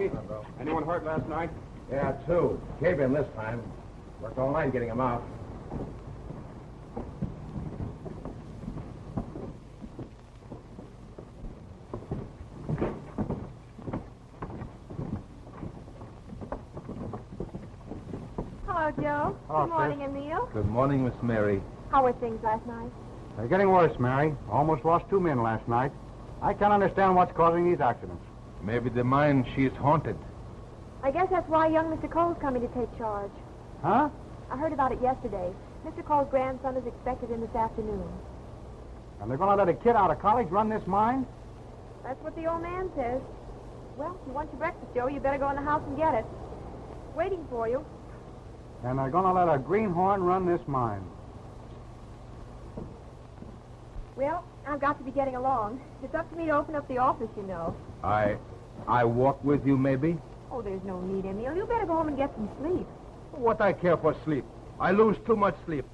Jimmy. Anyone hurt last night? Yeah, 2. Cave in this time. Worked all night getting him out. Hello, Joe. Hello, Good morning, Emil. Good morning, Miss Mary. How were things last night? They're getting worse, Mary. Almost lost 2 men last night. I can't understand what's causing these accidents. Maybe the mine, she is haunted. I guess that's why young Mr. Cole's coming to take charge. Huh? I heard about it yesterday. Mr. Cole's grandson is expected in this afternoon. And they're going to let a kid out of college run this mine? That's what the old man says. Well, if you want your breakfast, Joe, you better go in the house and get it. Waiting for you. And they're going to let a greenhorn run this mine. Well, I've got to be getting along. It's up to me to open up the office, you know. I walk with you, maybe? Oh, there's no need, Emil. You better go home and get some sleep. What I care for sleep? I lose too much sleep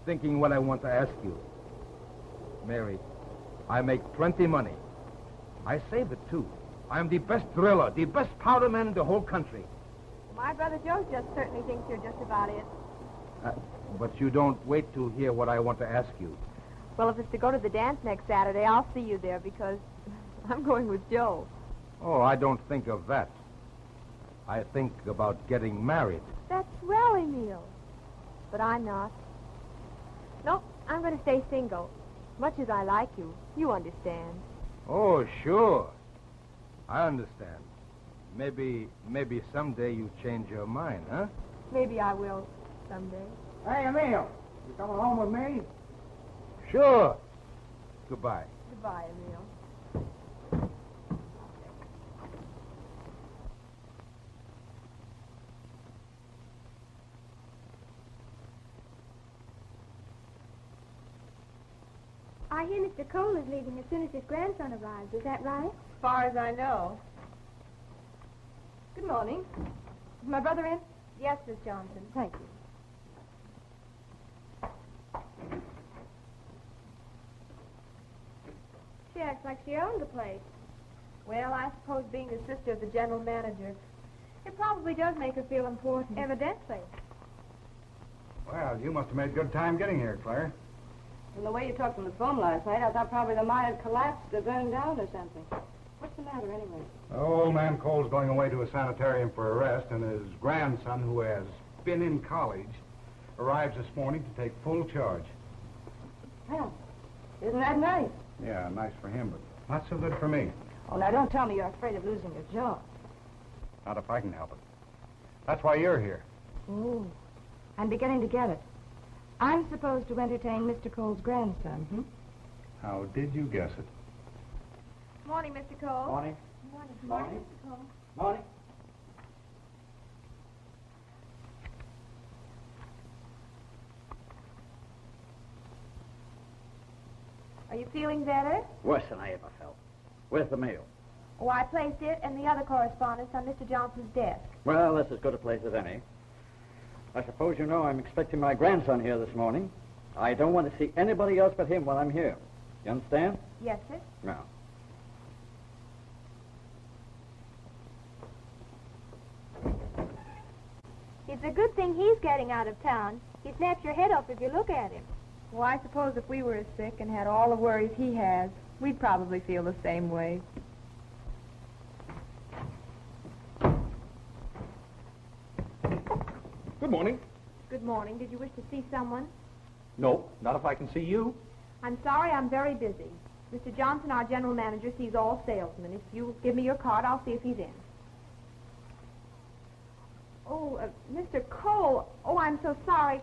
thinking what I want to ask you. Mary, I make plenty money. I save it, too. I am the best driller, the best powder man in the whole country. My brother Joe just certainly thinks you're just about it. But you don't wait to hear what I want to ask you. Well, if it's to go to the dance next Saturday, I'll see you there because I'm going with Joe. Oh, I don't think of that. I think about getting married. That's swell, Emil. But I'm not. Nope, I'm going to stay single. Much as I like you, you understand. Oh, sure. I understand. Maybe someday you change your mind, huh? Maybe I will someday. Hey, Emil, you coming home with me? Sure. Goodbye. Goodbye, Emil. I hear Mr. Cole is leaving as soon as his grandson arrives. Is that right? As far as I know. Good morning. Is my brother in? Yes, Miss Johnson. Thank you. She acts like she owned the place. Well, I suppose being the sister of the general manager, it probably does make her feel important. Evidently. Well, you must have made good time getting here, Claire. From the way you talked on the phone last night, I thought probably the mine had collapsed or burned down or something. What's the matter, anyway? Old man Cole's going away to a sanitarium for a rest, and his grandson, who has been in college, arrives this morning to take full charge. Well, isn't that nice? Yeah, nice for him, but not so good for me. Oh, now don't tell me you're afraid of losing your job. Not if I can help it. That's why you're here. Oh, I'm beginning to get it. I'm supposed to entertain Mr. Cole's grandson, hmm? How did you guess it? Morning, Mr. Cole. Morning. Morning. Morning. Mr. Cole. Morning. Are you feeling better? Worse than I ever felt. Where's the mail? Oh, I placed it and the other correspondence on Mr. Johnson's desk. Well, that's as good a place as any. I suppose you know I'm expecting my grandson here this morning. I don't want to see anybody else but him while I'm here. You understand? Yes, sir. No. It's a good thing he's getting out of town. He snaps your head off if you look at him. Well, I suppose if we were as sick and had all the worries he has, we'd probably feel the same way. Good morning. Good morning. Did you wish to see someone? No, not if I can see you. I'm sorry, I'm very busy. Mr. Johnson, our general manager, sees all salesmen. If you give me your card, I'll see if he's in. Oh, Mr. Cole. Oh, I'm so sorry.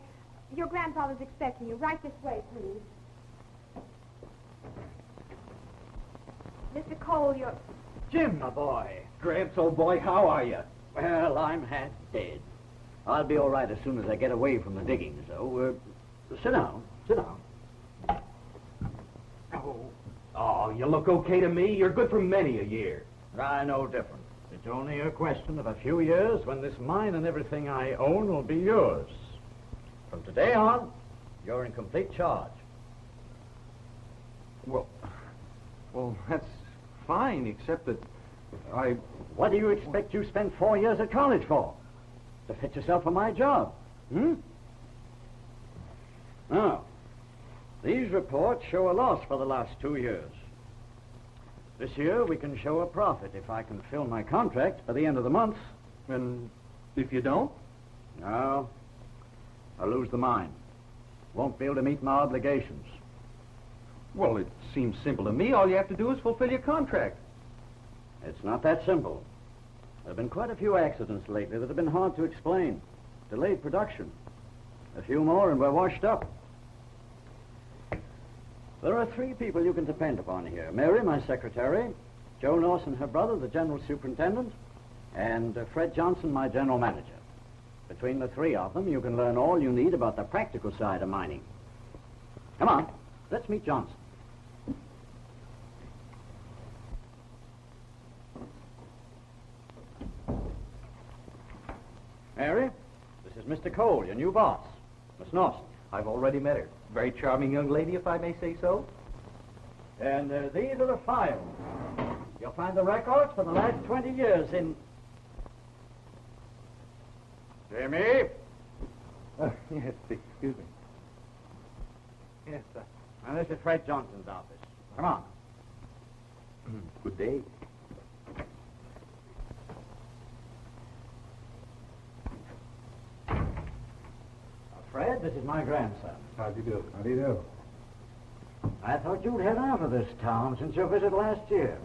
Your grandfather's expecting you. Right this way, please. Mr. Cole, you're... Jim, my boy. Gramps, old boy, how are you? Well, I'm half dead. I'll be all right as soon as I get away from the diggings, though. Sit down. Sit down. Oh, you look okay to me. You're good for many a year. I know different. It's only a question of a few years when this mine and everything I own will be yours. From today on, you're in complete charge. Well, that's fine, except that What do you expect you spent 4 years at college for? To fit yourself for my job, Now, these reports show a loss for the last 2 years. This year, we can show a profit if I can fill my contract by the end of the month. And if you don't? No, I'll lose the mine. Won't be able to meet my obligations. Well, it seems simple to me. All you have to do is fulfill your contract. It's not that simple. There have been quite a few accidents lately that have been hard to explain. Delayed production. A few more and we're washed up. There are 3 people you can depend upon here. Mary, my secretary, Joe Norsen, her brother, the general superintendent, and Fred Johnson, my general manager. Between the 3 of them, you can learn all you need about the practical side of mining. Come on, let's meet Johnson. Mary, this is Mr. Cole, your new boss, Miss Norsen. I've already met her. Very charming young lady, if I may say so. And these are the files. You'll find the records for the last 20 years in... Jimmy? Yes, excuse me. Yes, sir. And this is Fred Johnson's office. Come on. Good day. Fred, this is my grandson. How do you do? How do you do? I thought you'd head out of this town since your visit last year.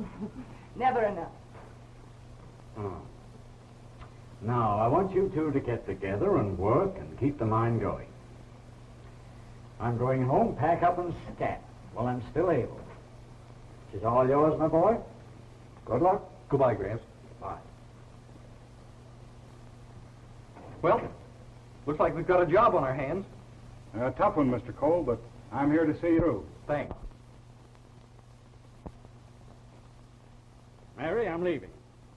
Never enough. Oh. Now, I want you two to get together and work and keep the mine going. I'm going home, pack up and scat while I'm still able. This is all yours, my boy. Good luck. Goodbye, Gramps. Bye. Well, looks like we've got a job on our hands. A tough one, Mr. Cole, but I'm here to see you through. Thanks. Mary, I'm leaving.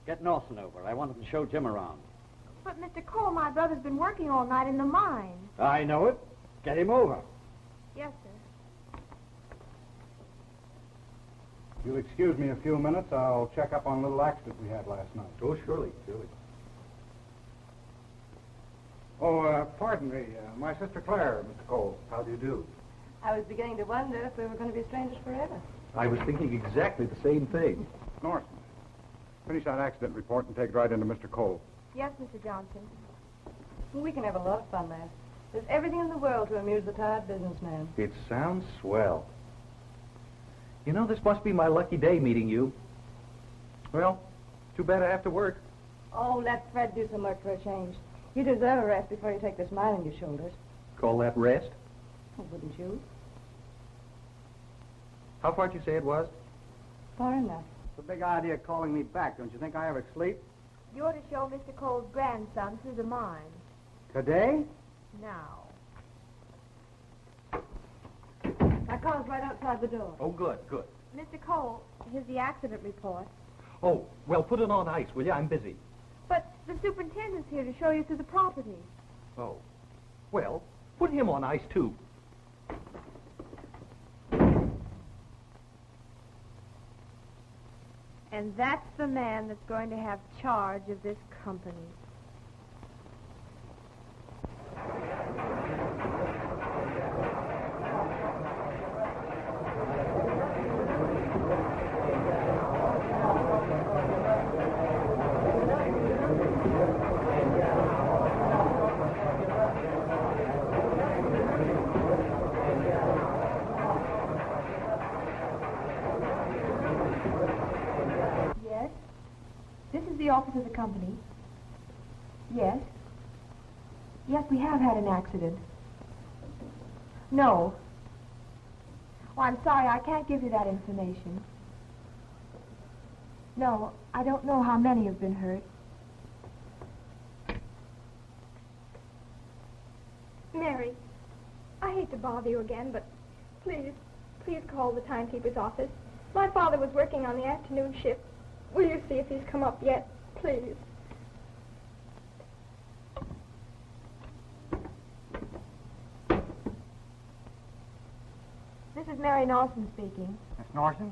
Get Norsen over. I want him to show Jim around. But, Mr. Cole, my brother's been working all night in the mine. I know it. Get him over. Yes, sir. If you'll excuse me a few minutes, I'll check up on a little accident we had last night. Oh, surely, surely. Oh, pardon me. My sister Claire, Mr. Cole. How do you do? I was beginning to wonder if we were going to be strangers forever. I was thinking exactly the same thing. Norsen, finish that accident report and take it right into Mr. Cole. Yes, Mr. Johnson. We can have a lot of fun there. There's everything in the world to amuse the tired businessman. It sounds swell. You know, this must be my lucky day meeting you. Well, too bad I have to work. Oh, let Fred do some work for a change. You deserve a rest before you take this mine on your shoulders. Call that rest? Oh, wouldn't you? How far did you say it was? Far enough. It's a big idea calling me back. Don't you think I ever sleep? You're to show Mr. Cole's grandson through the mine. Today? Now. My car's right outside the door. Oh, good, good. Mr. Cole, here's the accident report. Oh, well, put it on ice, will you? I'm busy. But the superintendent's here to show you through the property. Oh. Well, put him on ice, too. And that's the man that's going to have charge of this company. The office of the company. Yes. Yes, we have had an accident. No. Oh, I'm sorry, I can't give you that information. No, I don't know how many have been hurt. Mary, I hate to bother you again, but please call the timekeeper's office. My father was working on the afternoon shift. Will you see if he's come up yet, please? This is Mary Norsen speaking. Miss Norsen?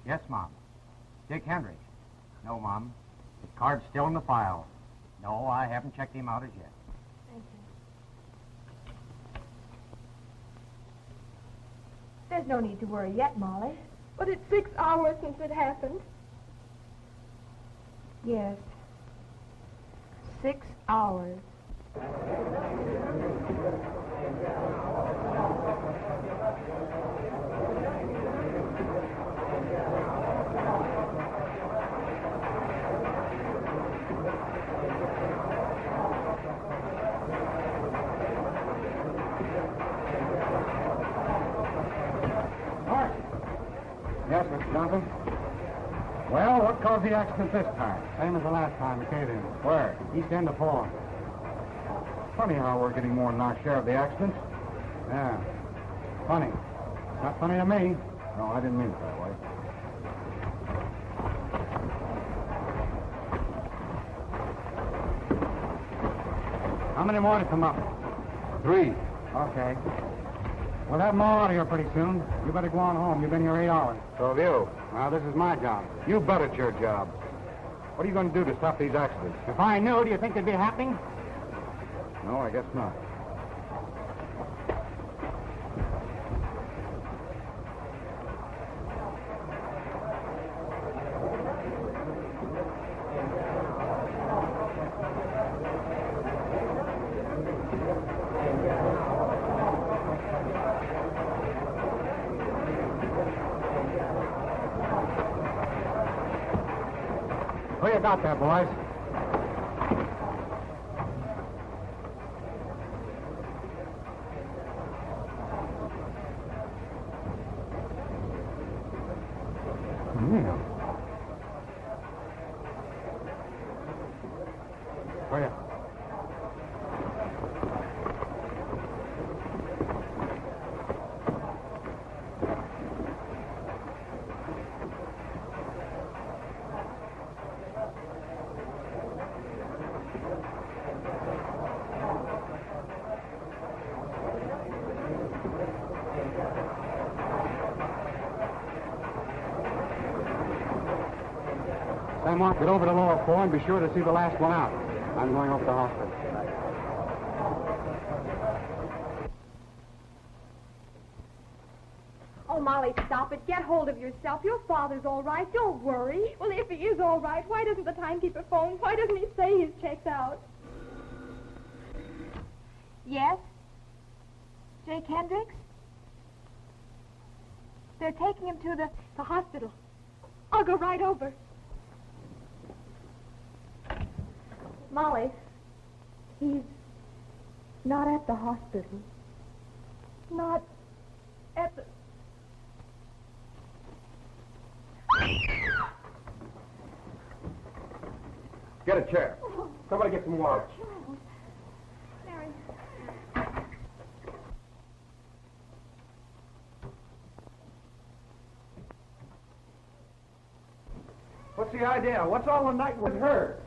Yes, Mom. Dick Hendricks. No, Mom. The card's still in the file. No, I haven't checked him out as yet. Thank you. There's no need to worry yet, Molly. But it's 6 hours since it happened. Yes. 6 hours. Yes, Mr. Johnson? Well, what caused the accident this time? Same as the last time, the cave-in. Where? East end of Fulham. Funny how we're getting more than our share of the accidents. Yeah. Funny. Not funny to me. No, I didn't mean it that way. How many more to come up? 3. Okay. We'll have them all out of here pretty soon. You better go on home. You've been here 8 hours. So have you. Well, this is my job. You bet it's your job. What are you going to do to stop these accidents? If I knew, do you think they'd be happening? No, I guess not. Who you got there, boys? Yeah. Where you? Sam, Mark, get over to lower floor and be sure to see the last one out. I'm going over to the hospital. Oh, Molly, stop it. Get hold of yourself. Your father's all right. Don't worry. Well, if he is all right, why doesn't the timekeeper phone? Why doesn't he say he's checked out? Yes? Jake Hendricks? They're taking him to the hospital. I'll go right over. Molly, he's not at the hospital. Not at the... Get a chair. Somebody get some water. Mary. What's the idea? What's all the night with her?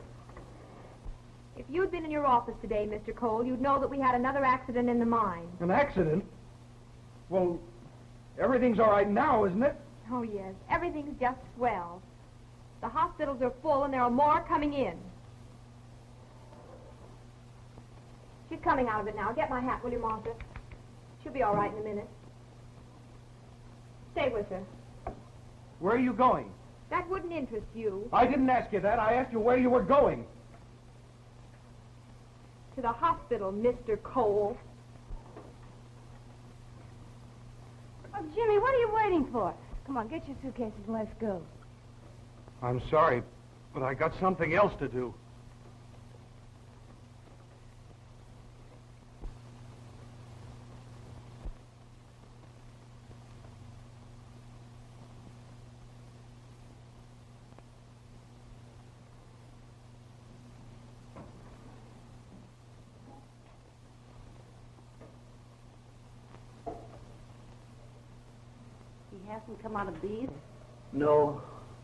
If you'd been in your office today, Mr. Cole, you'd know that we had another accident in the mine. An accident? Well, everything's all right now, isn't it? Oh, yes. Everything's just swell. The hospitals are full, and there are more coming in. She's coming out of it now. Get my hat, will you, Martha? She'll be all right in a minute. Stay with her. Where are you going? That wouldn't interest you. I didn't ask you that. I asked you where you were going. To the hospital, Mr. Cole. Oh, Jimmy, what are you waiting for? Come on, get your suitcases and let's go. I'm sorry, but I got something else to do. He hasn't come out of these? No.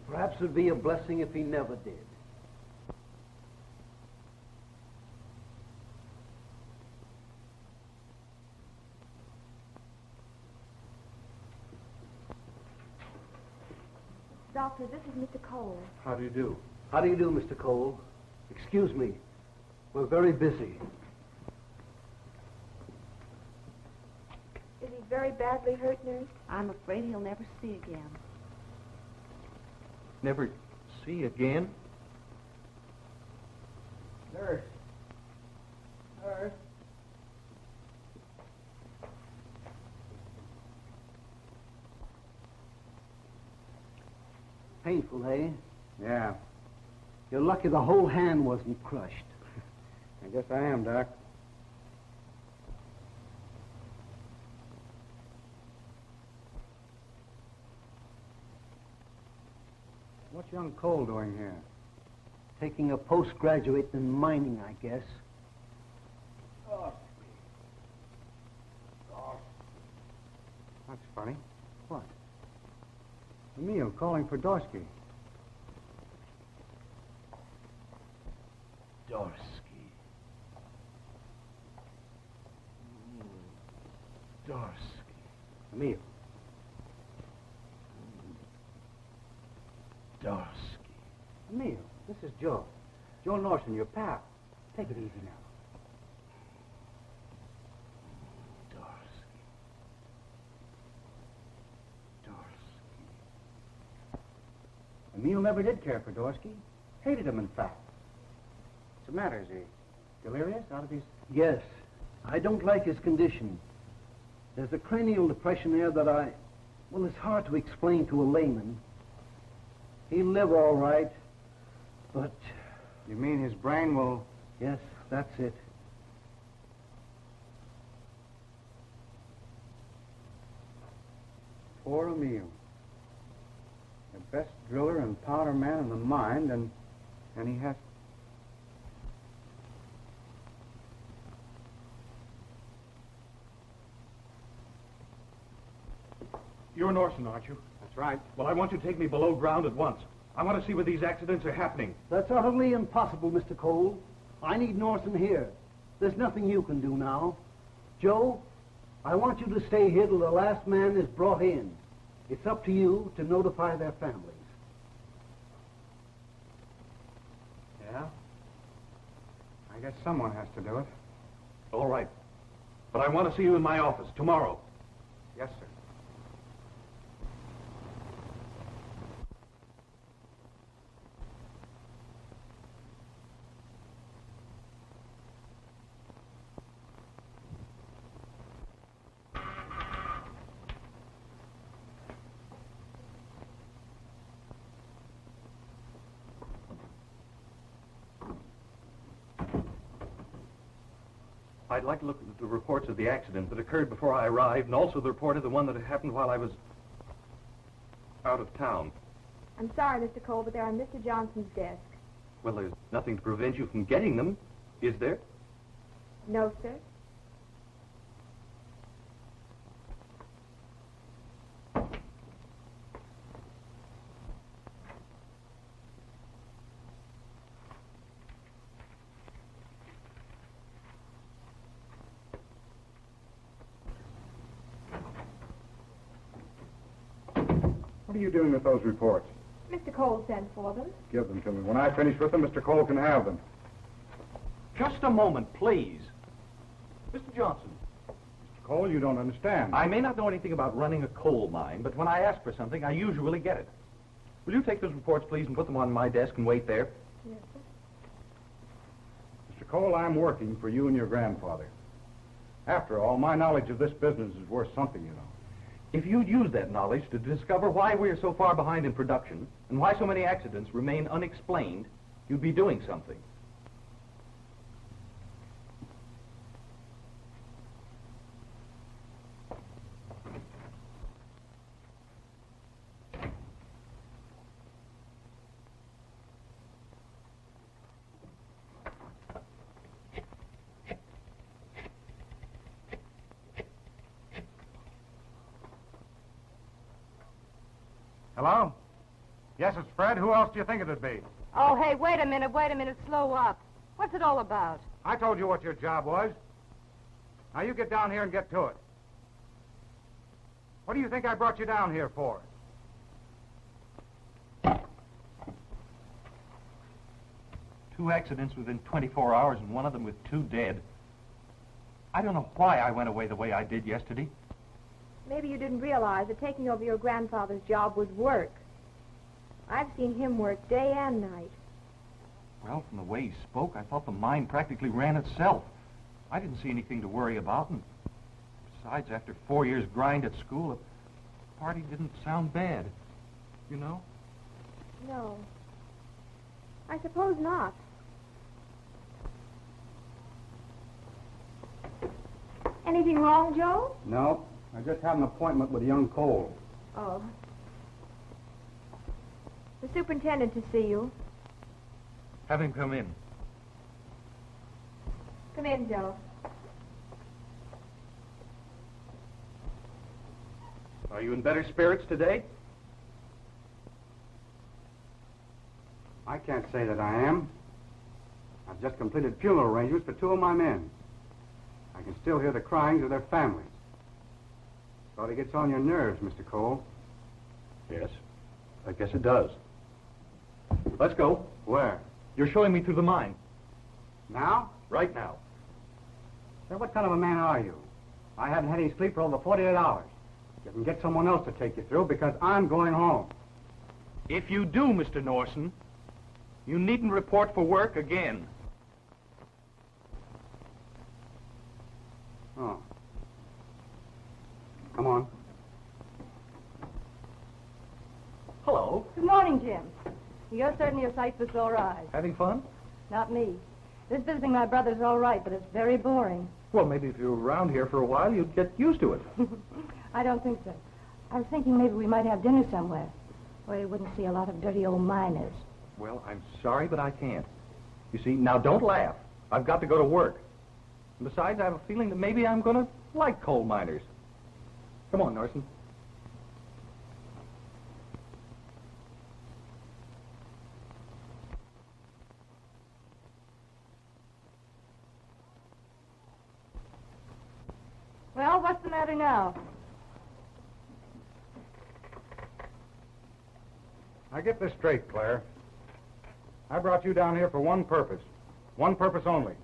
Perhaps it'd be a blessing if he never did. Doctor, this is Mr. Cole. How do you do? How do you do, Mr. Cole? Excuse me. We're very busy. Is he very badly hurt, nurse? I'm afraid he'll never see again. Never see again? Nurse. Nurse. Painful, eh? Yeah, You're lucky the whole hand wasn't crushed. I guess I am, Doc. What's young Cole doing here? Taking a postgraduate in mining, I guess. That's funny. What? Emil calling for Dorsky. Dorsky. Dorsky. Emil. Dorsky. Emil, this is Joe. Joe Norsen, your pal. Take it easy now. Emil never did care for Dorsky. Hated him, in fact. What's the matter? Is he delirious? Out of his... Yes. I don't like his condition. There's a cranial depression there that well, it's hard to explain to a layman. He'll live all right, but... You mean his brain will... Yes, that's it. Poor Emil. The best driller and powder man in the mine, and he has... You're Norsen, aren't you? That's right. Well, I want you to take me below ground at once. I want to see where these accidents are happening. That's utterly impossible, Mr. Cole. I need Norsen here. There's nothing you can do now. Joe, I want you to stay here till the last man is brought in. It's up to you to notify their families. Yeah? I guess someone has to do it. All right. But I want to see you in my office tomorrow. Yes, sir. I'd like to look at the reports of the accident that occurred before I arrived, and also the report of the one that happened while I was out of town. I'm sorry, Mr. Cole, but they're on Mr. Johnson's desk. Well, there's nothing to prevent you from getting them, is there? No, sir. What are you doing with those reports? Mr. Cole sent for them. Give them to me. When I finish with them, Mr. Cole can have them. Just a moment, please. Mr. Johnson. Mr. Cole, you don't understand. I may not know anything about running a coal mine, but when I ask for something, I usually get it. Will you take those reports, please, and put them on my desk and wait there? Yes, sir. Mr. Cole, I'm working for you and your grandfather. After all, my knowledge of this business is worth something, you know. If you'd use that knowledge to discover why we're so far behind in production and why so many accidents remain unexplained, you'd be doing something. Hello? Yes, it's Fred. Who else do you think it'd be? Oh, hey, wait a minute, slow up. What's it all about? I told you what your job was. Now you get down here and get to it. What do you think I brought you down here for? 2 accidents within 24 hours and one of them with 2 dead. I don't know why I went away the way I did yesterday. Maybe you didn't realize that taking over your grandfather's job was work. I've seen him work day and night. Well, from the way he spoke, I thought the mine practically ran itself. I didn't see anything to worry about, and besides, after 4 years' grind at school, the party didn't sound bad. You know? No. I suppose not. Anything wrong, Joe? No. I just had an appointment with young Cole. Oh. The superintendent to see you. Have him come in. Come in, Joe. Are you in better spirits today? I can't say that I am. I've just completed funeral arrangements for 2 of my men. I can still hear the crying of their families. Sort of gets on your nerves, Mr. Cole. Yes, I guess it does. Let's go. Where? You're showing me through the mine. Now? Right now. Sir, what kind of a man are you? I haven't had any sleep for over 48 hours. You can get someone else to take you through because I'm going home. If you do, Mr. Norsen, you needn't report for work again. Oh. Come on. Hello. Good morning, Jim. You're certainly a sight for sore eyes. Having fun? Not me. This visiting my brother's all right, but it's very boring. Well, maybe if you were around here for a while, you'd get used to it. I don't think so. I was thinking maybe we might have dinner somewhere, where you wouldn't see a lot of dirty old miners. Well, I'm sorry, but I can't. You see, now don't laugh. I've got to go to work. And besides, I have a feeling that maybe I'm going to like coal miners. Come on, Norsen. Well, what's the matter now? Now get this straight, Claire. I brought you down here for one purpose. One purpose only.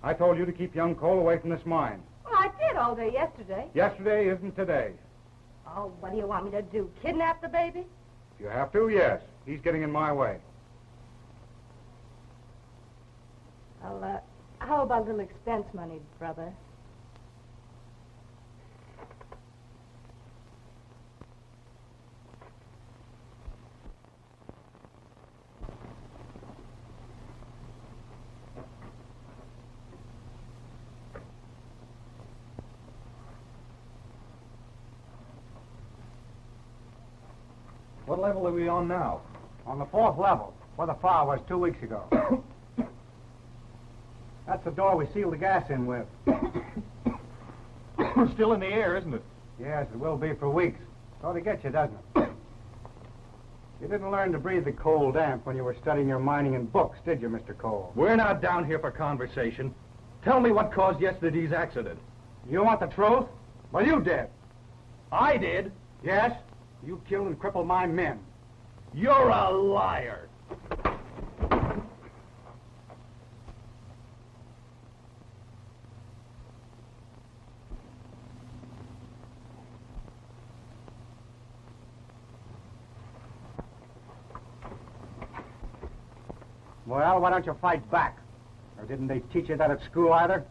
I told you to keep young Cole away from this mine. Well, I did all day yesterday. Yesterday isn't today. Oh, what do you want me to do? Kidnap the baby? If you have to, yes. He's getting in my way. Well, how about a little expense money, brother? What level are we on now? On the 4th level, where the fire was 2 weeks ago. That's the door we sealed the gas in with. Still in the air, isn't it? Yes, it will be for weeks. Sort of gets you, doesn't it? You didn't learn to breathe the coal damp when you were studying your mining in books, did you, Mr. Cole? We're not down here for conversation. Tell me what caused yesterday's accident. You want the truth? Well, you did. I did. Yes? You killed and crippled my men. You're a liar. Well, why don't you fight back? Or didn't they teach you that at school either?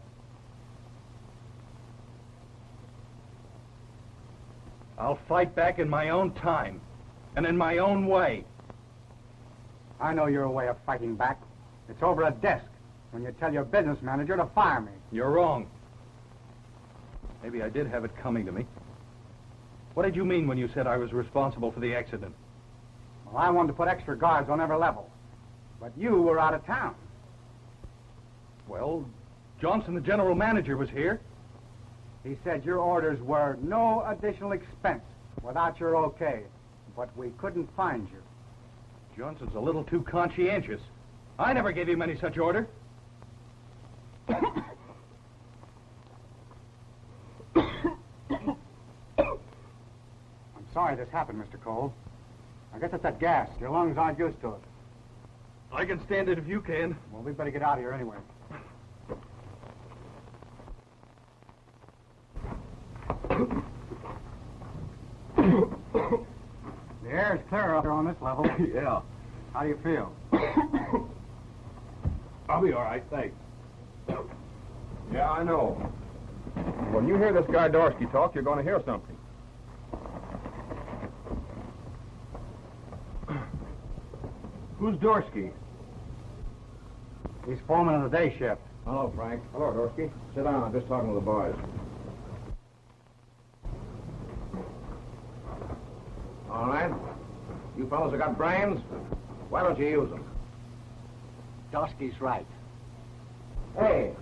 I'll fight back in my own time and in my own way. I know your way of fighting back. It's over a desk when you tell your business manager to fire me. You're wrong. Maybe I did have it coming to me. What did you mean when you said I was responsible for the accident? Well, I wanted to put extra guards on every level. But you were out of town. Well, Johnson, the general manager, was here. He said your orders were no additional expense without your okay, but we couldn't find you. Johnson's a little too conscientious. I never gave him any such order. I'm sorry this happened, Mr. Cole. I guess it's that gas. Your lungs aren't used to it. I can stand it if you can. Well, we better get out of here anyway. The air's clear up here on this level. Yeah. How do you feel? I'll be all right, thanks. Yeah, I know. When you hear this guy Dorsky talk, you're going to hear something. Who's Dorsky? He's foreman of the day shift. Hello, Frank. Hello, Dorsky. Sit down. I'm just talking to the boys. All right. You fellows have got brains. Why don't you use them? Dorsky's right. Hey,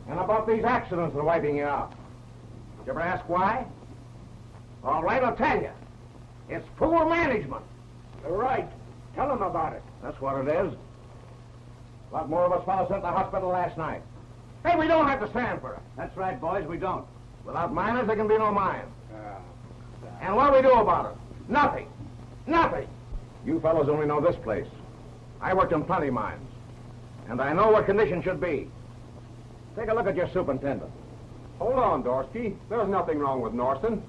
and about these accidents that are wiping you out. Did you ever ask why? All right, I'll tell you. It's poor management. You're right. Tell him about it. That's what it is. A lot more of us fellows sent to the hospital last night. Hey, we don't have to stand for it. That's right, boys, we don't. Without miners, there can be no mine. And what do we do about it? Nothing. Nothing. You fellows only know this place. I worked in plenty mines. And I know what conditions should be. Take a look at your superintendent. Hold on, Dorsky. There's nothing wrong with Norsen.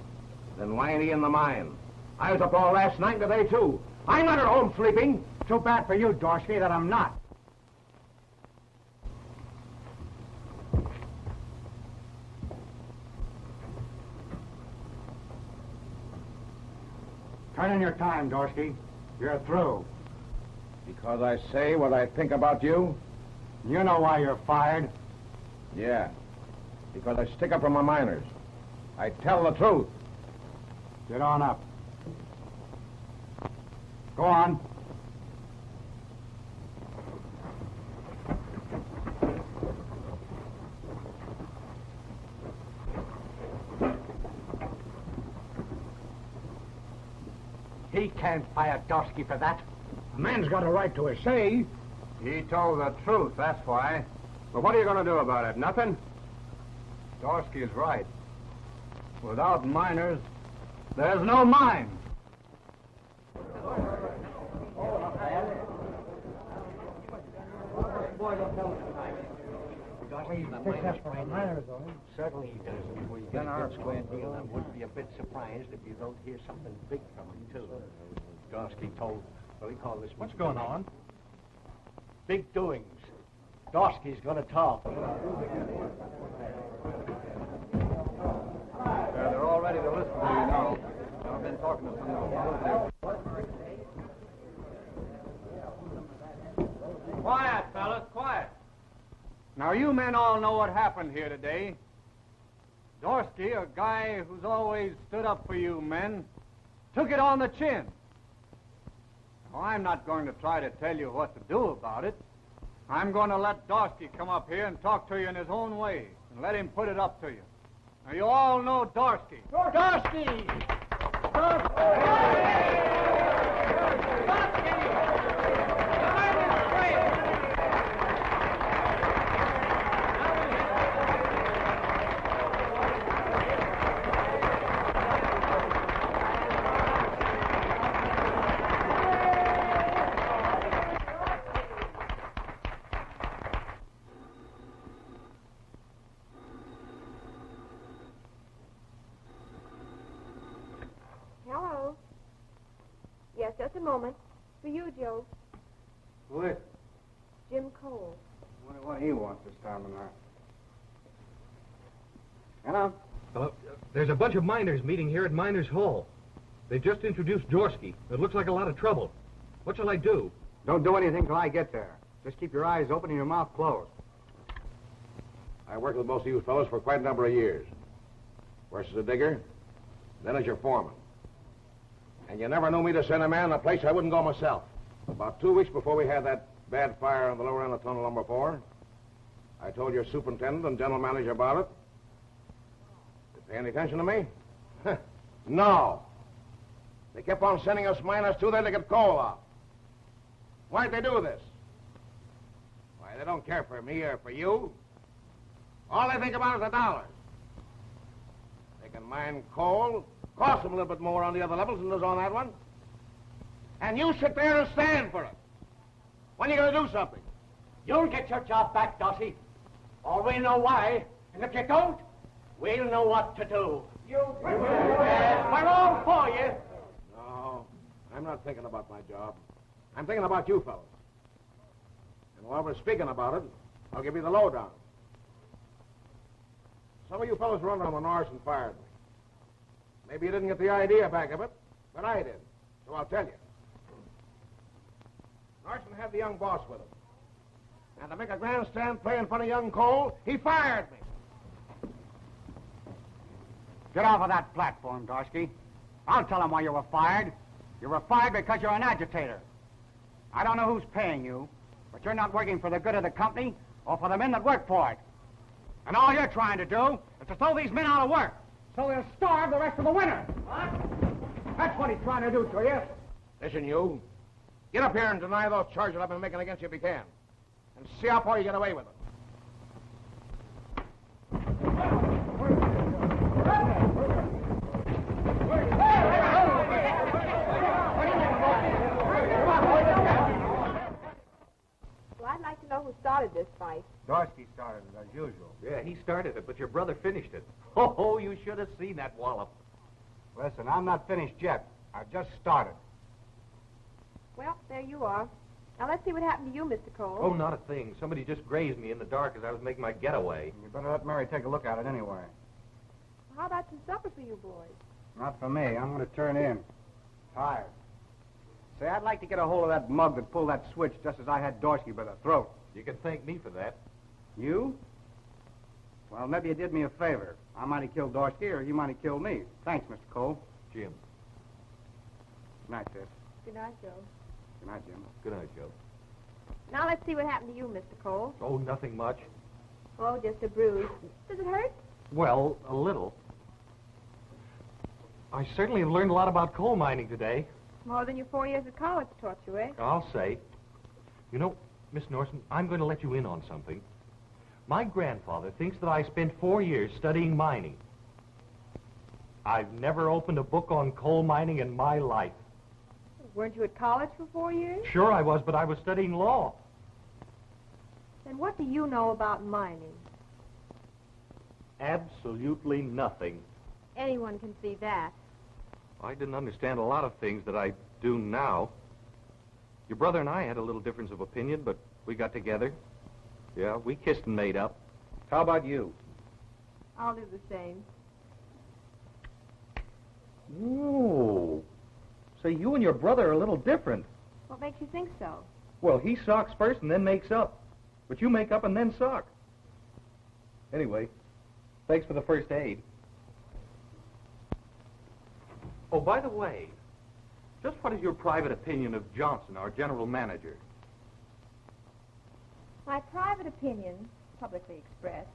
Then why ain't he in the mine? I was up all last night and today, too. I'm not at home sleeping. Too bad for you, Dorsky, that I'm not. Turn in your time, Dorsky. You're through. Because I say what I think about you? You know why you're fired. Yeah. Because I stick up for my miners. I tell the truth. Get on up. Go on. He can't fire Dorsky for that. A man's got a right to a say. He told the truth, that's why. But what are you going to do about it? Nothing? Dorsky is right. Without miners, there's no mine. Certainly he does. Before you get a good square deal, I wouldn't be a bit surprised if you don't hear something big from him, too. Dorsky told, what do you call this? What's going on? Big doings. Dorsky's gonna talk. They're all ready to listen to you now. I've been talking to some of them. Quiet, fellas, quiet. Now, you men all know what happened here today. Dorsky, a guy who's always stood up for you men, took it on the chin. Now, I'm not going to try to tell you what to do about it. I'm going to let Dorsky come up here and talk to you in his own way, and let him put it up to you. Now, you all know Dorsky. Dorsky! Hello. Yes, just a moment. For you, Joe. Who is it? Jim Cole. Wonder what he wants this time of night. Hello? Hello? There's a bunch of miners meeting here at Miners Hall. They just introduced Dorsky. It looks like a lot of trouble. What shall I do? Don't do anything till I get there. Just keep your eyes open and your mouth closed. I worked with most of you fellows for quite a number of years. First as a digger, then as your foreman. And you never knew me to send a man in a place I wouldn't go myself. About 2 weeks before we had that bad fire on the lower end of tunnel number 4, I told your superintendent and general manager about it. Did they pay any attention to me? No. They kept on sending us miners too there to get coal off. Why'd they do this? Why, they don't care for me or for you. All they think about is the dollars. They can mine coal, cost them a little bit more on the other levels than there's on that one. And you sit there and stand for it. When are you going to do something? You'll get your job back, Dossie. Or we'll know why. And if you don't, we'll know what to do. We're all for you. No, I'm not thinking about my job. I'm thinking about you fellas. And while we're speaking about it, I'll give you the lowdown. Some of you fellas run on when Norsen fired me. Maybe you didn't get the idea back of it, but I did. So I'll tell you. Norsen had the young boss with him. And to make a grandstand play in front of young Cole, he fired me. Get off of that platform, Dorsky. I'll tell him why you were fired. You were fired because you're an agitator. I don't know who's paying you, but you're not working for the good of the company or for the men that work for it. And all you're trying to do is to throw these men out of work, so they'll starve the rest of the winter. What? That's what he's trying to do to you. Listen, you. Get up here and deny those charges I've been making against you if you can. And see how far you get away with it. Well, I'd like to know who started this fight. Dorsky started it, as usual. Yeah, he started it, but your brother finished it. Oh, you should have seen that wallop. Listen, I'm not finished yet. I've just started. Well, there you are. Now, let's see what happened to you, Mr. Cole. Oh, not a thing. Somebody just grazed me in the dark as I was making my getaway. You better let Mary take a look at it anyway. How about some supper for you boys? Not for me. I'm going to turn in. Tired. Say, I'd like to get a hold of that mug that pulled that switch just as I had Dorsky by the throat. You can thank me for that. You? Well, maybe you did me a favor. I might have killed Dorsky, or he might have killed me. Thanks, Mr. Cole. Jim. Good night, sis. Good night, Joe. Good night, Jim. Good night, Joe. Now, let's see what happened to you, Mr. Cole. Oh, nothing much. Oh, just a bruise. Does it hurt? Well, a little. I certainly have learned a lot about coal mining today. More than your 4 years at college taught you, eh? I'll say. You know, Miss Norsen, I'm going to let you in on something. My grandfather thinks that I spent 4 years studying mining. I've never opened a book on coal mining in my life. Weren't you at college for 4 years? Sure I was, but I was studying law. Then what do you know about mining? Absolutely nothing. Anyone can see that. I didn't understand a lot of things that I do now. Your brother and I had a little difference of opinion, but we got together. Yeah, we kissed and made up. How about you? I'll do the same. Oh. Say, you and your brother are a little different. What makes you think so? Well, he socks first and then makes up. But you make up and then sock. Anyway, thanks for the first aid. Oh, by the way, just what is your private opinion of Johnson, our general manager? My private opinion, publicly expressed,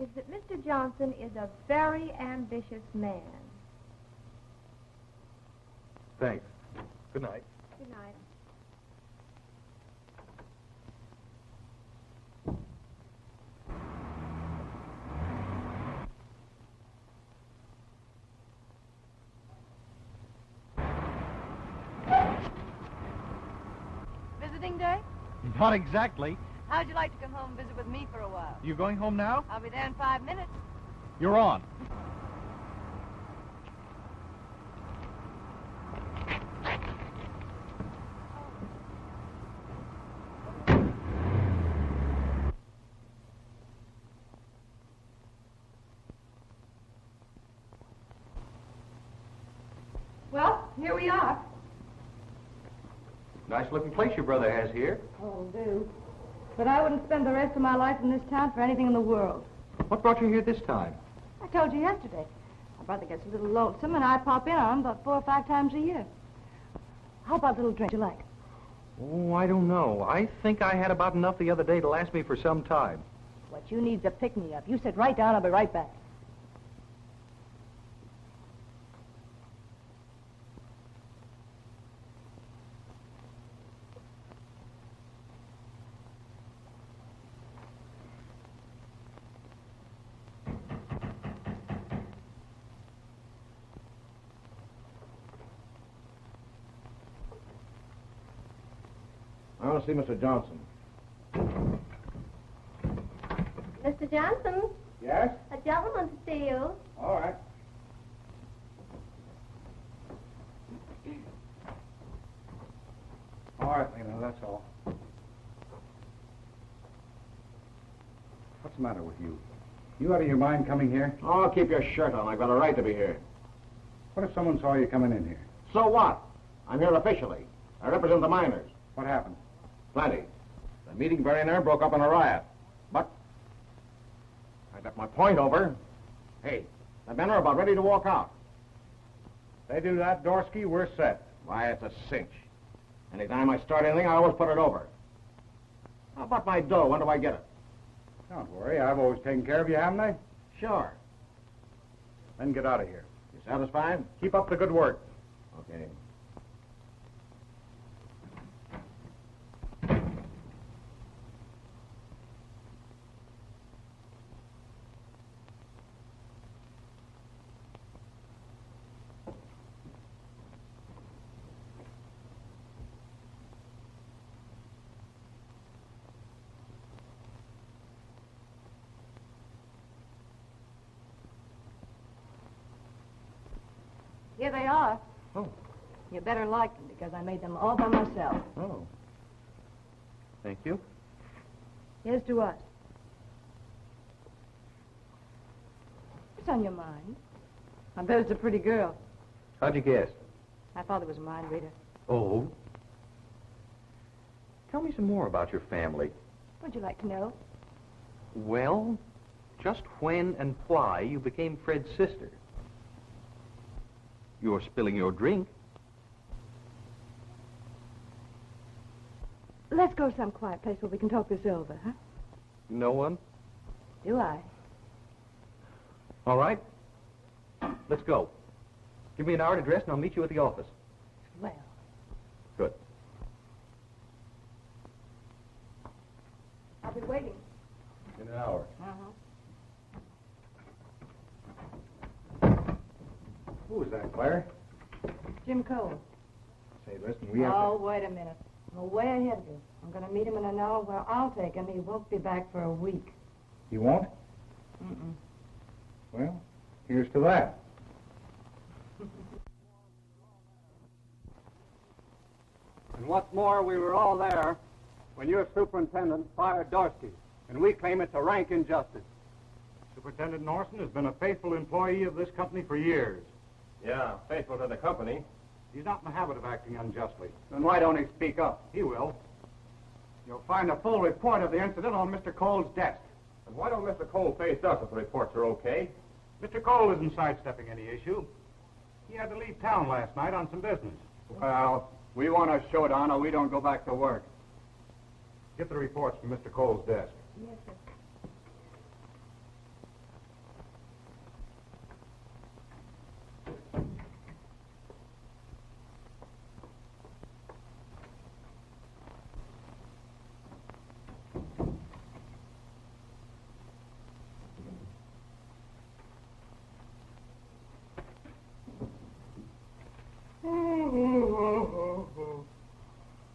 is that Mr. Johnson is a very ambitious man. Thanks. Good night. Good night. Visiting day? Not exactly. How'd you like to come home and visit with me for a while? You going home now? I'll be there in 5 minutes. You're on. Well, here we are. Nice looking place your brother has here. Oh, do. But I wouldn't spend the rest of my life in this town for anything in the world. What brought you here this time? I told you yesterday. My brother gets a little lonesome, and I pop in on him about 4 or 5 times a year. How about a little drink you like? Oh, I don't know. I think I had about enough the other day to last me for some time. What you need's a pick-me-up. You sit right down, I'll be right back. I want to see Mr. Johnson. Mr. Johnson, Yes? a gentleman to see you. All right. All right, Lena, that's all. What's the matter with you? You out of your mind coming here? Oh, keep your shirt on. I've got a right to be here. What if someone saw you coming in here? So what? I'm here officially. I represent the miners. What happened? Plenty. The meeting very near broke up in a riot. But I got my point over. Hey, the men are about ready to walk out. They do that, Dorsky, we're set. Why, it's a cinch. Anytime I start anything, I always put it over. How about my dough? When do I get it? Don't worry, I've always taken care of you, haven't I? Sure. Then get out of here. You satisfied? Keep up the good work. Okay. Here they are. Oh. You better like them because I made them all by myself. Oh. Thank you. Here's to us. What's on your mind? I bet it's a pretty girl. How'd you guess? My father was a mind reader. Oh. Tell me some more about your family. What'd you like to know? Well, just when and why you became Fred's sister. You're spilling your drink. Let's go some quiet place where we can talk this over, huh? No one? Do I? All right. Let's go. Give me an hour to dress and I'll meet you at the office. Well. Good. I'll be waiting. In an hour. Who is that, Claire? Jim Cole. Say, listen, we have Oh, wait a minute. I'm way ahead of you. I'm going to meet him in an hour where I'll take him. He won't be back for a week. You won't? Mm-mm. Well, here's to that. And what's more, we were all there when your superintendent fired Dorsky, and we claim it's a rank injustice. Superintendent Norsen has been a faithful employee of this company for years. Yeah, faithful to the company. He's not in the habit of acting unjustly. Then why don't he speak up? He will. You'll find a full report of the incident on Mr. Cole's desk. And why don't Mr. Cole face us if the reports are okay? Mr. Cole isn't sidestepping any issue. He had to leave town last night on some business. Well, we want a showdown or we don't go back to work. Get the reports from Mr. Cole's desk. Yes, sir.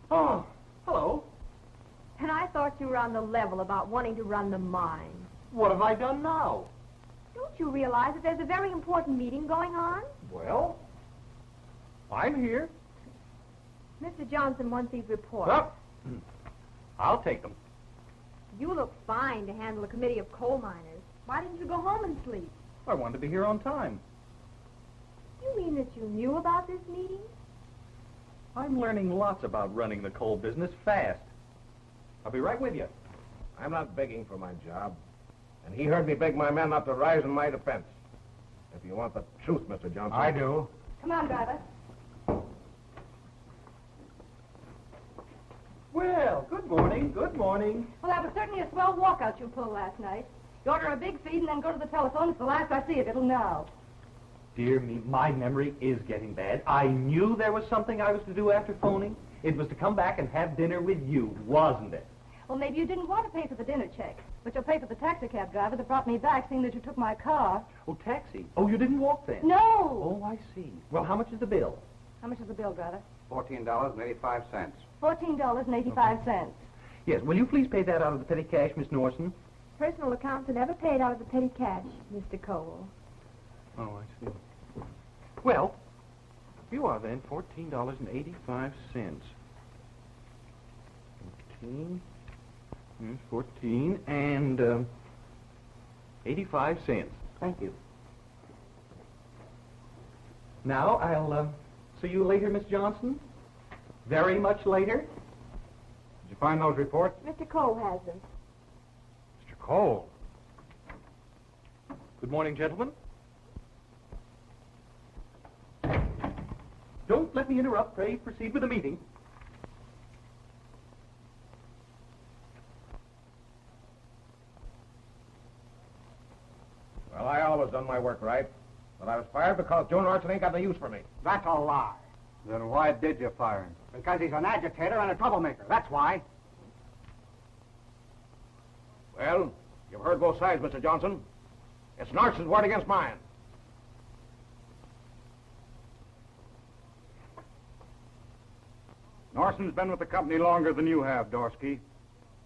Oh, hello. And I thought you were on the level about wanting to run the mine. What have I done now? Don't you realize that there's a very important meeting going on? Well, I'm here. Mr. Johnson wants these reports. Well, I'll take them. You look fine to handle a committee of coal miners. Why didn't you go home and sleep? I wanted to be here on time. You mean that you knew about this meeting? I'm learning lots about running the coal business fast. I'll be right with you. I'm not begging for my job. And he heard me beg my men not to rise in my defense. If you want the truth, Mr. Johnson. I do. Come on, driver. Well, good morning, good morning. Well, that was certainly a swell walkout you pulled last night. You order a big feed and then go to the telephone. It's the last I see of it till now. Dear me, my memory is getting bad. I knew there was something I was to do after phoning. It was to come back and have dinner with you, wasn't it? Well, maybe you didn't want to pay for the dinner check, but you'll pay for the taxi cab driver that brought me back, seeing that you took my car. Oh, taxi. Oh, you didn't walk then? No! Oh, I see. Well, how much is the bill? How much is the bill, driver? $14.85. $14.85. Yes, will you please pay that out of the petty cash, Miss Norsen? Personal accounts are never paid out of the petty cash, Mr. Cole. Oh, I see. Well, you are then $14.85. 14 and 85 cents. Thank you. Now I'll see you later, Miss Johnson. Very much later. Did you find those reports? Mr. Cole has them. Mr. Cole. Good morning, gentlemen. Don't let me interrupt. Pray proceed with the meeting. Well, I always done my work right. But I was fired because Joe Norton ain't got no use for me. That's a lie. Then why did you fire him? Because he's an agitator and a troublemaker. That's why. Well, you've heard both sides, Mr. Johnson. It's Norton's word against mine. Norsen's been with the company longer than you have, Dorsky.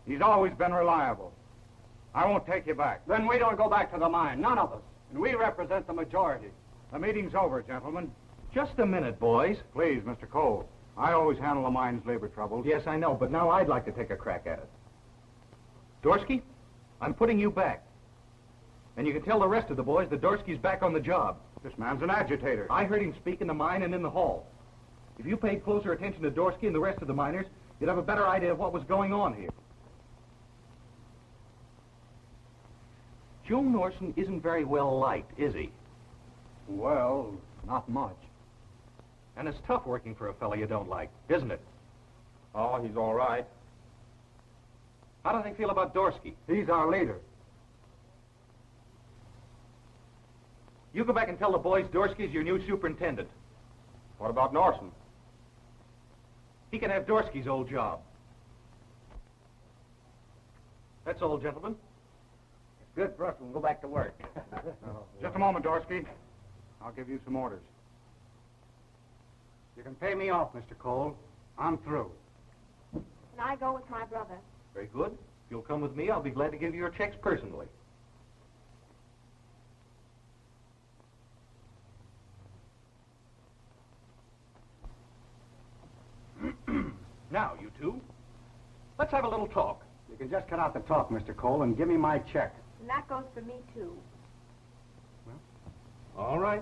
He's always been reliable. I won't take you back. Then we don't go back to the mine, none of us. And we represent the majority. The meeting's over, gentlemen. Just a minute, boys. Please, Mr. Cole. I always handle the mine's labor troubles. Yes, I know, but now I'd like to take a crack at it. Dorsky, I'm putting you back. And you can tell the rest of the boys that Dorsky's back on the job. This man's an agitator. I heard him speak in the mine and in the hall. If you paid closer attention to Dorsky and the rest of the miners, you'd have a better idea of what was going on here. Joe Norsen isn't very well liked, is he? Well, not much. And it's tough working for a fellow you don't like, isn't it? Oh, he's all right. How do they feel about Dorsky? He's our leader. You go back and tell the boys Dorsky's your new superintendent. What about Norton? He can have Dorsky's old job. That's all, gentlemen. It's good for us. We'll go back to work. Just a moment, Dorsky. I'll give you some orders. You can pay me off, Mr. Cole. I'm through. And I go with my brother. Very good. If you'll come with me, I'll be glad to give you your checks personally. Now, you two, let's have a little talk. You can just cut out the talk, Mr. Cole, and give me my check. And that goes for me, too. All right.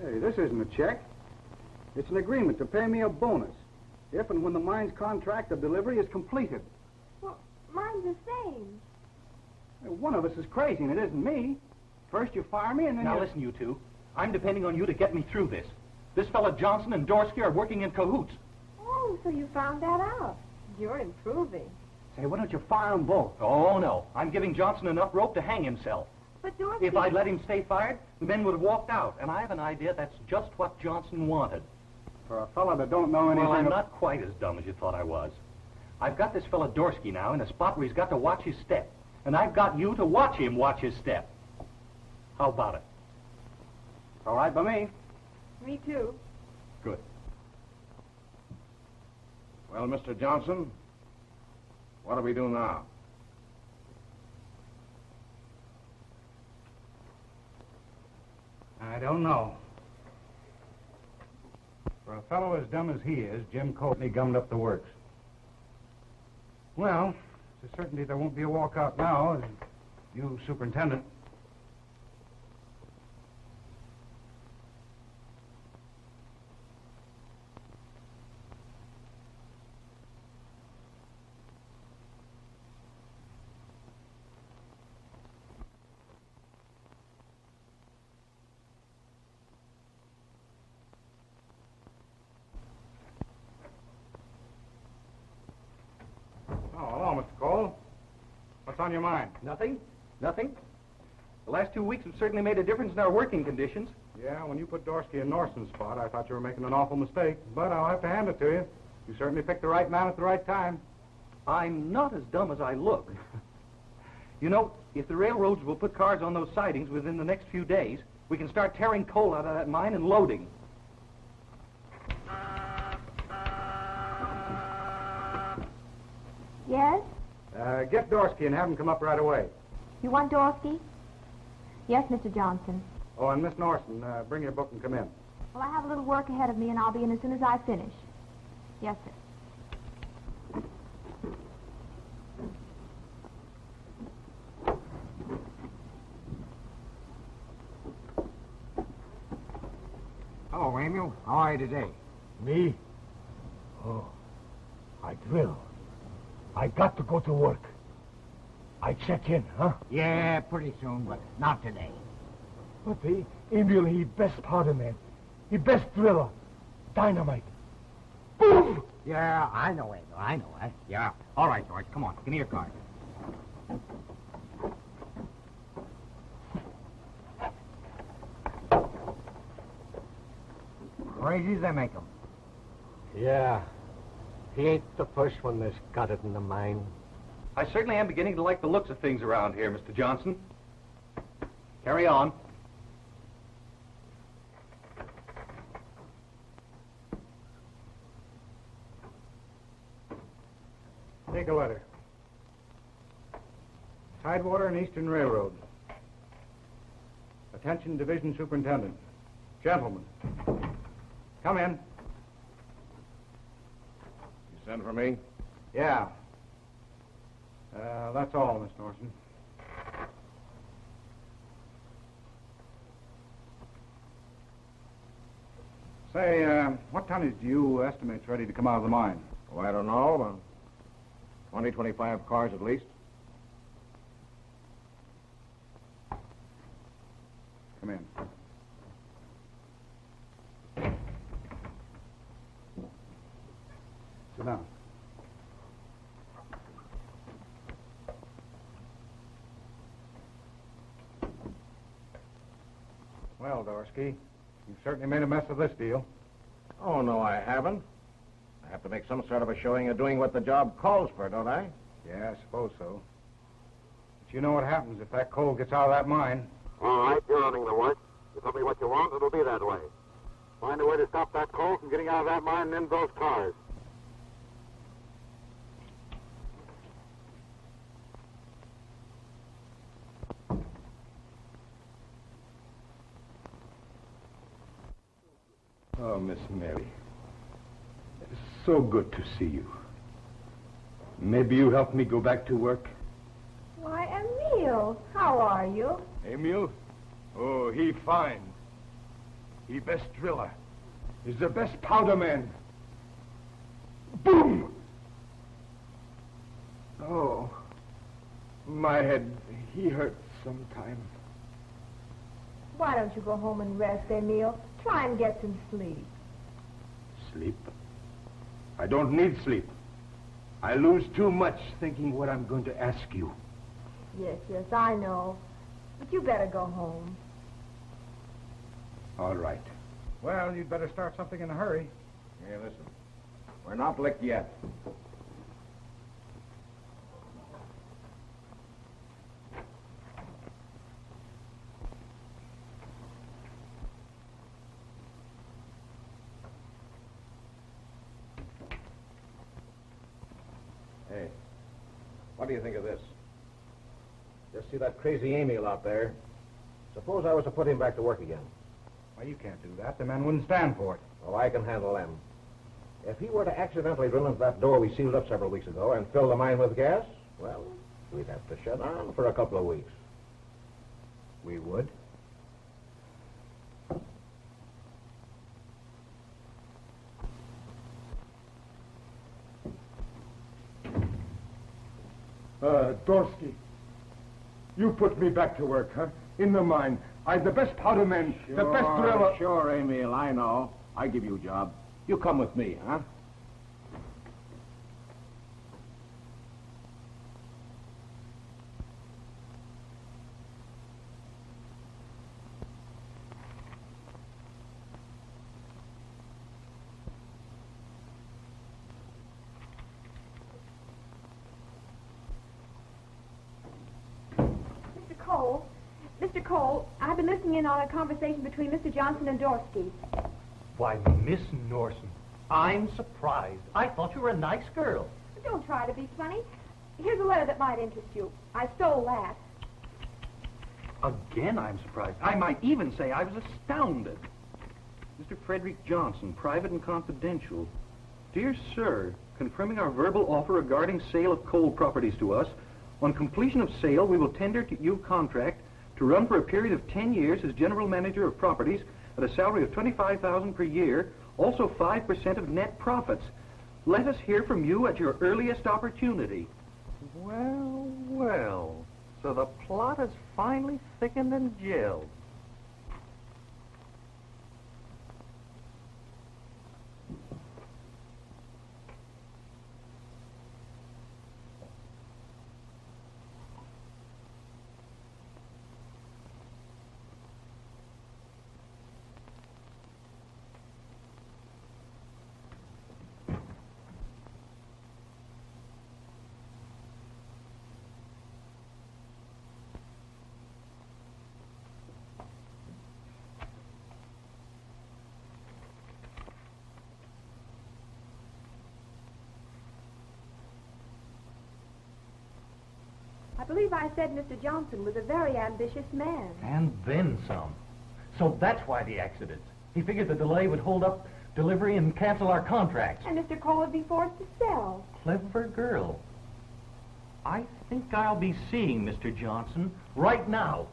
Hey, this isn't a check. It's an agreement to pay me a bonus if and when the mine's contract of delivery is completed. Well, mine's the same. One of us is crazy, and it isn't me. First you fire me, and then Now you... listen, you two. I'm depending on you to get me through this. This fella Johnson and Dorsky are working in cahoots. Oh, so you found that out. You're improving. Say, why don't you fire them both? Oh, no. I'm giving Johnson enough rope to hang himself. But Dorsky... If I'd let him stay fired, the men would have walked out. And I have an idea that's just what Johnson wanted. For a fella that don't know anything... Well, I'm not quite as dumb as you thought I was. I've got this fella Dorsky now in a spot where he's got to watch his step. And I've got you to watch him watch his step. How about it? All right by me. Me, too. Good. Well, Mr. Johnson, what do we do now? I don't know. For a fellow as dumb as he is, Jim Courtney gummed up the works. Well, it's a certainty there won't be a walkout now as you superintendent. Oh, hello, Mr. Cole. What's on your mind? Nothing? Nothing? The last 2 weeks have certainly made a difference in our working conditions. Yeah, when you put Dorsky in Norsen's spot, I thought you were making an awful mistake. But I'll have to hand it to you. You certainly picked the right man at the right time. I'm not as dumb as I look. You know, if the railroads will put cars on those sidings within the next few days, we can start tearing coal out of that mine and loading. Yes? Get Dorsky and have him come up right away. You want Dorsky? Yes, Mr. Johnson. Oh, and Miss Norsen, bring your book and come in. Well, I have a little work ahead of me, and I'll be in as soon as I finish. Yes, sir. Hello, Emil. How are you today? Me? Oh, I drill. I got to go to work. I check in, huh? Yeah, pretty soon, but not today. But Emil, he best powder man. He best driller. Dynamite. Boom! Yeah, I know, Emil. I know. Yeah. All right, George. Come on. Give me your card. Crazy as they make 'em. Yeah. He ain't the first one that's got it in the mine. I certainly am beginning to like the looks of things around here, Mr. Johnson. Carry on. Take a letter. Tidewater and Eastern Railroad. Attention, Division Superintendent. Gentlemen. Come in. You sent for me? Yeah. That's all, Miss Norsen. Say, what tonnage do you estimate's ready to come out of the mine? Oh, I don't know. About 20, 25 cars at least. Come in. Sit down. Well, Dorsky, you've certainly made a mess of this deal. Oh, no, I haven't. I have to make some sort of a showing of doing what the job calls for, don't I? Yeah, I suppose so. But you know what happens if that coal gets out of that mine. All right, you're running the work. You tell me what you want, it'll be that way. Find a way to stop that coal from getting out of that mine and into those cars. Oh, Miss Mary. It's so good to see you. Maybe you help me go back to work? Why, Emil, how are you? Emil? Oh, he fine. He best driller. He's the best powder man. Boom! Oh, my head, he hurts sometimes. Why don't you go home and rest, Emil? Try and get some sleep. Sleep? I don't need sleep. I lose too much thinking what I'm going to ask you. Yes, I know. But you better go home. All right. Well, you'd better start something in a hurry. Hey, listen. We're not licked yet. Hey, what do you think of this? Just see that crazy Emil out there? Suppose I was to put him back to work again. Well, you can't do that. The men wouldn't stand for it. Oh, I can handle them. If he were to accidentally drill into that door we sealed up several weeks ago and fill the mine with gas, well, we'd have to shut down for a couple of weeks. We would. Dorsky, you put me back to work, huh? In the mine. I'm the best powder man, the best driller. Sure, Emil, I know. I give you a job. You come with me, huh? Cole. Mr. Cole, I've been listening in on a conversation between Mr. Johnson and Dorsky. Why, Miss Norsen, I'm surprised. I thought you were a nice girl. Don't try to be funny. Here's a letter that might interest you. I stole that. Again, I'm surprised. I might even say I was astounded. Mr. Frederick Johnson, private and confidential. Dear sir, confirming our verbal offer regarding sale of coal properties to us. On completion of sale, we will tender to you contract to run for a period of 10 years as general manager of properties at a salary of $25,000 per year, also 5% of net profits. Let us hear from you at your earliest opportunity. Well, well. So the plot has finally thickened and gelled. I believe I said Mr. Johnson was a very ambitious man. And then some. So that's why the accident. He figured the delay would hold up delivery and cancel our contracts. And Mr. Cole would be forced to sell. Clever girl. I think I'll be seeing Mr. Johnson right now.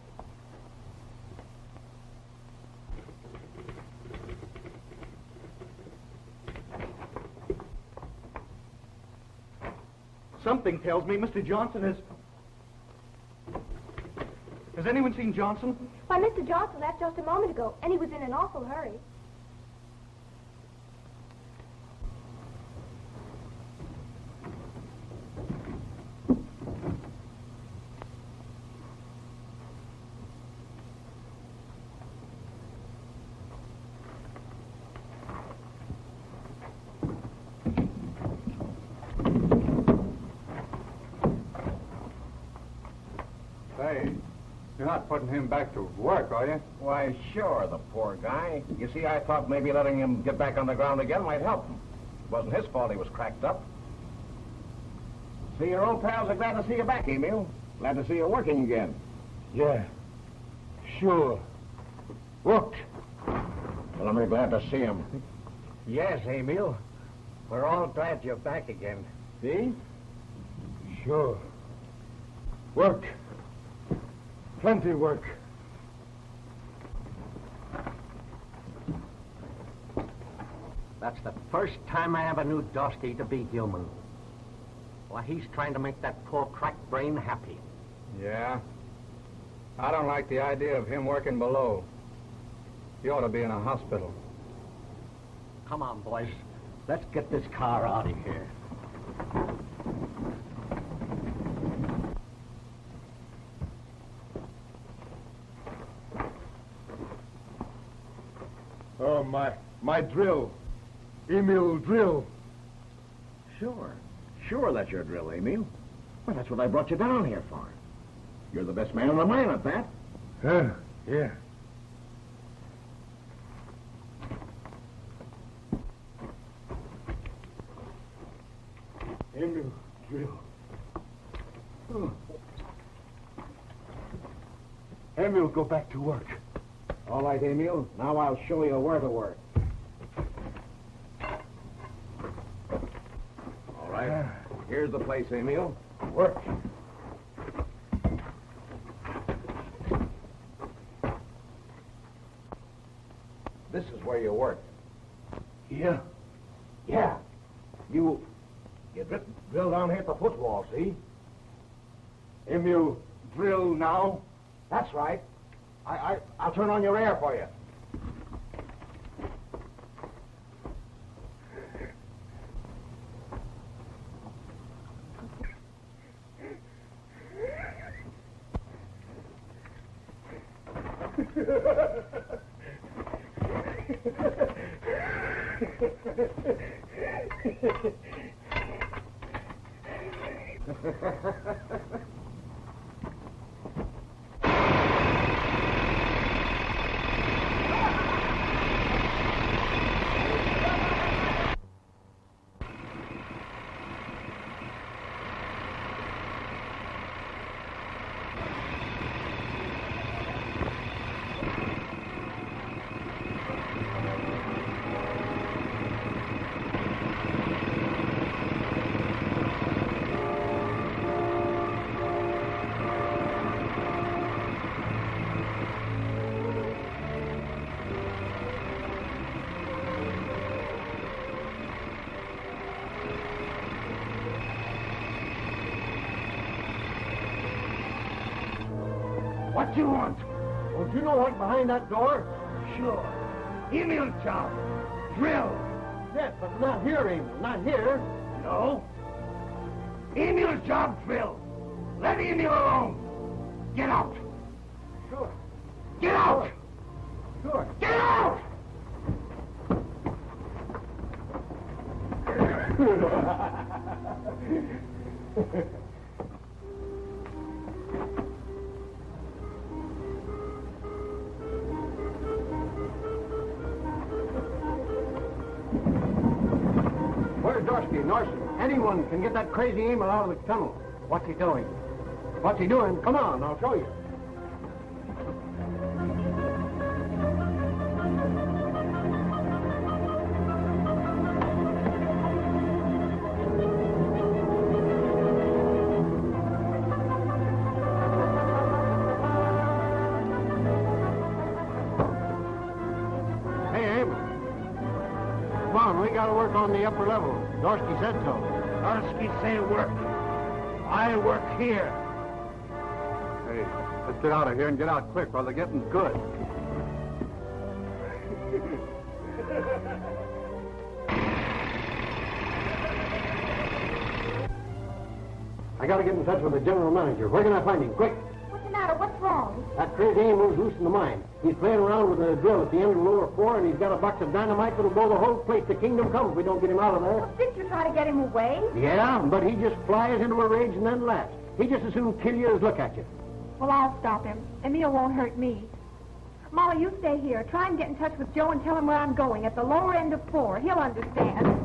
Something tells me Mr. Johnson has... Has anyone seen Johnson? Why, Mr. Johnson left just a moment ago, and he was in an awful hurry. Say, you're not putting him back to work, are you? Why, sure, the poor guy. You see, I thought maybe letting him get back on the ground again might help him. It wasn't his fault he was cracked up. See, your old pals are glad to see you back, Emil. Glad to see you working again. Yeah, sure. Worked. Well, I'm really glad to see him. Yes, Emil. We're all glad you're back again. See? Sure. Work. Plenty work. That's the first time I ever knew Dorsky to be human. Why, he's trying to make that poor cracked brain happy. Yeah. I don't like the idea of him working below. He ought to be in a hospital. Come on, boys. Let's get this car out of here. Oh, my drill. Emil drill. Sure that's your drill, Emil. Well, that's what I brought you down here for. You're the best man in the mine at that. Yeah. Emil drill. Oh. Emil go back to work. All right, Emil. Now I'll show you where to work. All right. Here's the place, Emil. Work. This is where you work. Yeah. Yeah. You drill down here at the footwall, see? Emil drill now. That's right. I'll turn on your air for you. What do you want? Don't you know what's behind that door? Sure. Emil job. Drill. Yes, but not here, Emil. Not here. No. Emil job drill. Let Emil alone. Get out. Sure. Get out. Sure. Get out! Where's Dorsky? Norsen? Anyone can get that crazy Emil out of the tunnel. What's he doing? What's he doing? Come on, I'll show you. On the upper level. Dorsky said so. Dorsky say work. I work here. Hey, let's get out of here and get out quick while they're getting good. I gotta get in touch with the general manager. Where can I find him? Quick! What's the matter? What's wrong? That crazy Emil's loose in the mine. He's playing around with a drill at the end of the lower floor, and he's got a box of dynamite that'll blow the whole place to kingdom come if we don't get him out of there. Well, didn't you try to get him away? Yeah, but he just flies into a rage and then laughs. He just as soon kill you as look at you. Well, I'll stop him. Emil won't hurt me. Molly, you stay here. Try and get in touch with Joe and tell him where I'm going, at the lower end of 4. He'll understand.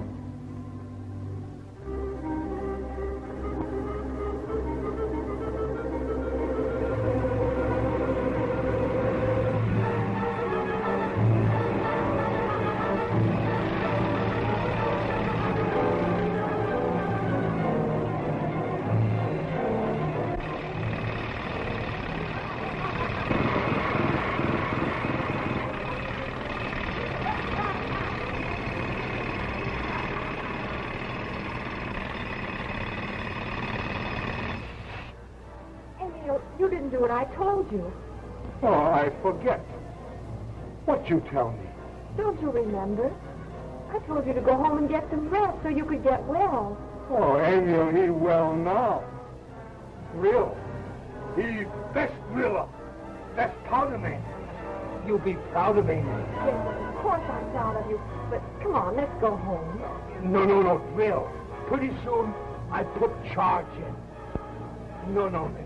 You didn't do what I told you. Oh, I forget. What you tell me? Don't you remember? I told you to go home and get some rest so you could get well. Oh, Emil, he well now. Real. He best real. Best proud of me. You be proud of me. Yes, of course I'm proud of you. But come on, let's go home. No, real. Pretty soon I put charge in. No, Mary.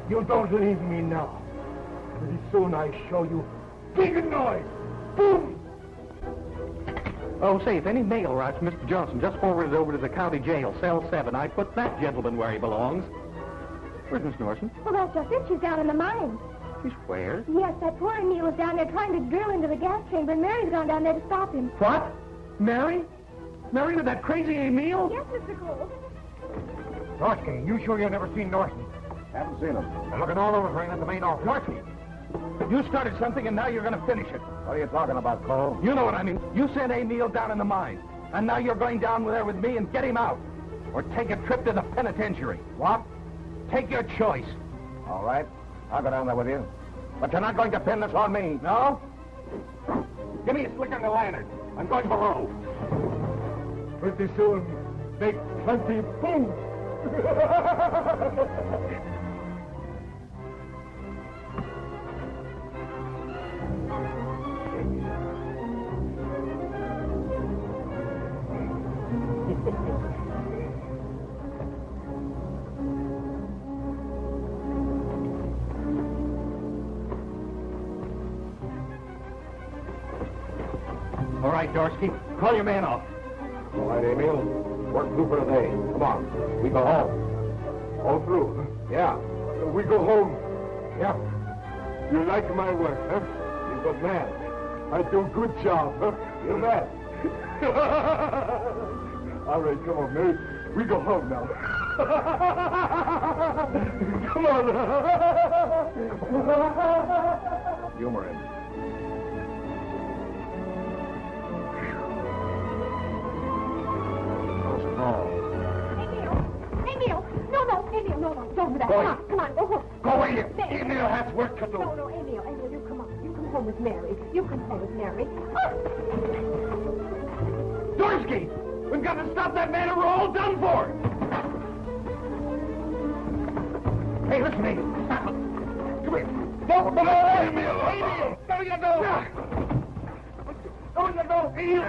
You don't leave me now. Pretty soon I show you big noise. Boom! Oh, say, if any mail writes Mr. Johnson, just forward it over to the county jail, cell 7. I put that gentleman where he belongs. Where's Miss Norsen? Well, that's just it. She's down in the mine. She's where? Yes, that poor Emil is down there trying to drill into the gas chamber, and Mary's gone down there to stop him. What? Mary? Mary with that crazy Emil? Yes, Mr. Cole. Dorsky, you sure you've never seen Norsen? Haven't seen him. I'm looking all over for him at the main office. Dorsky, you started something and now you're going to finish it. What are you talking about, Cole? You know what I mean. You sent Emil down in the mine, and now you're going down there with me and get him out. Or take a trip to the penitentiary. What? Take your choice. All right. I'll go down there with you. But you're not going to pin this on me. No? Give me a slick on the lantern. I'm going below. Pretty soon, make plenty boom. All right, Dorsky. Call your man off. All right, Emil. Work through for today. Come on. We go home. All through? Yeah. We go home. Yeah. You like my work, huh? You good man. I do good job, huh? You bet. All right, come on, Mary. We go home now. Come on. Humor him. Emil! No, Emil! no, don't do that. Boy. Come on, go home. Go away here. Mary. Emil has work to do. No, Emil, you come on. You come home with Mary. You come home with Mary. Dorsky! We've got to stop that man or we're all done for! Hey, listen, Emil. Come here. Don't go away, Emil! Emil! There you go! There you go, Emil!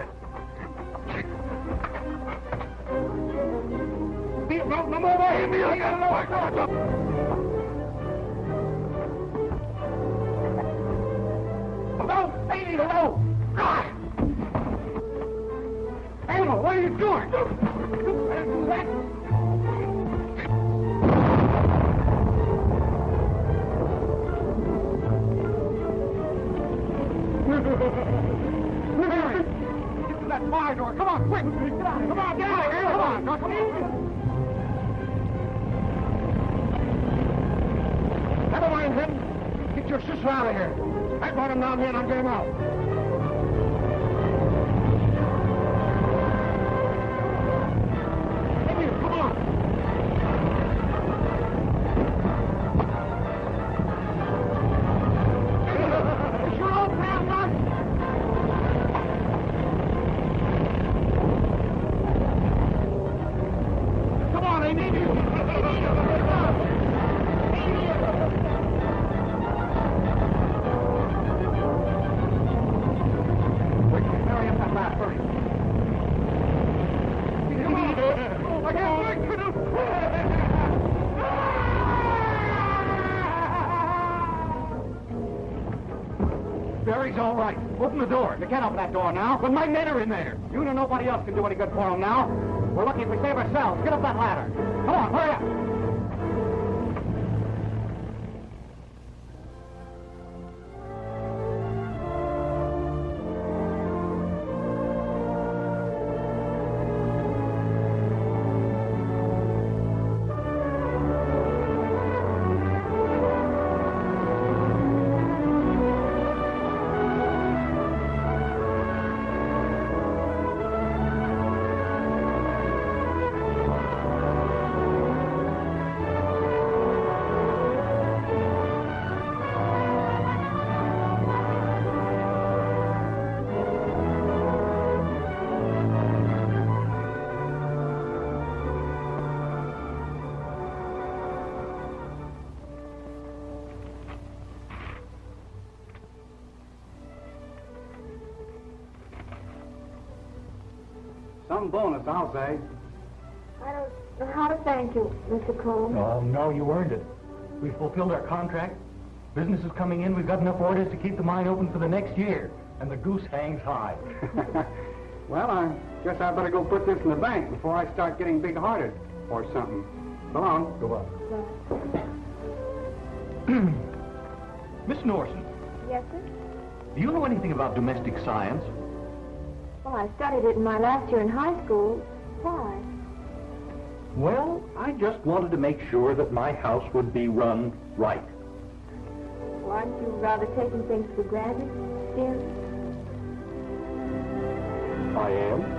No more way, Emil! I gotta know. No, Emil, no! Emil, what are you doing? You better do that. Mary, get to that fire door. Come on, quick. Get out of here. Come on, get out of here. Come on. Come on. Never mind him. Get your sister out of here. I brought him down here and I'm getting him out. Come on. It's your old pal, Mark. Come on, I need you. Hurry up that last hurry. Come on. I can't wait for them. Barry's all right. Open the door. You can't open that door now. But my men are in there. You and nobody else can do any good for them now. We're lucky if we save ourselves. Get up that ladder. Come on, hurry up. Some bonus, I'll say. I don't know how to thank you, Mr. Cole. Oh, no, you earned it. We fulfilled our contract. Business is coming in. We've got enough orders to keep the mine open for the next year. And the goose hangs high. Well, I guess I better go put this in the bank before I start getting big-hearted or something. So long. Go up. Miss Norsen, Yes, sir? do you know anything about domestic science? Well, I studied it in my last year in high school. Why? Well, I just wanted to make sure that my house would be run right. Well, aren't you rather taking things for granted, dear? I am.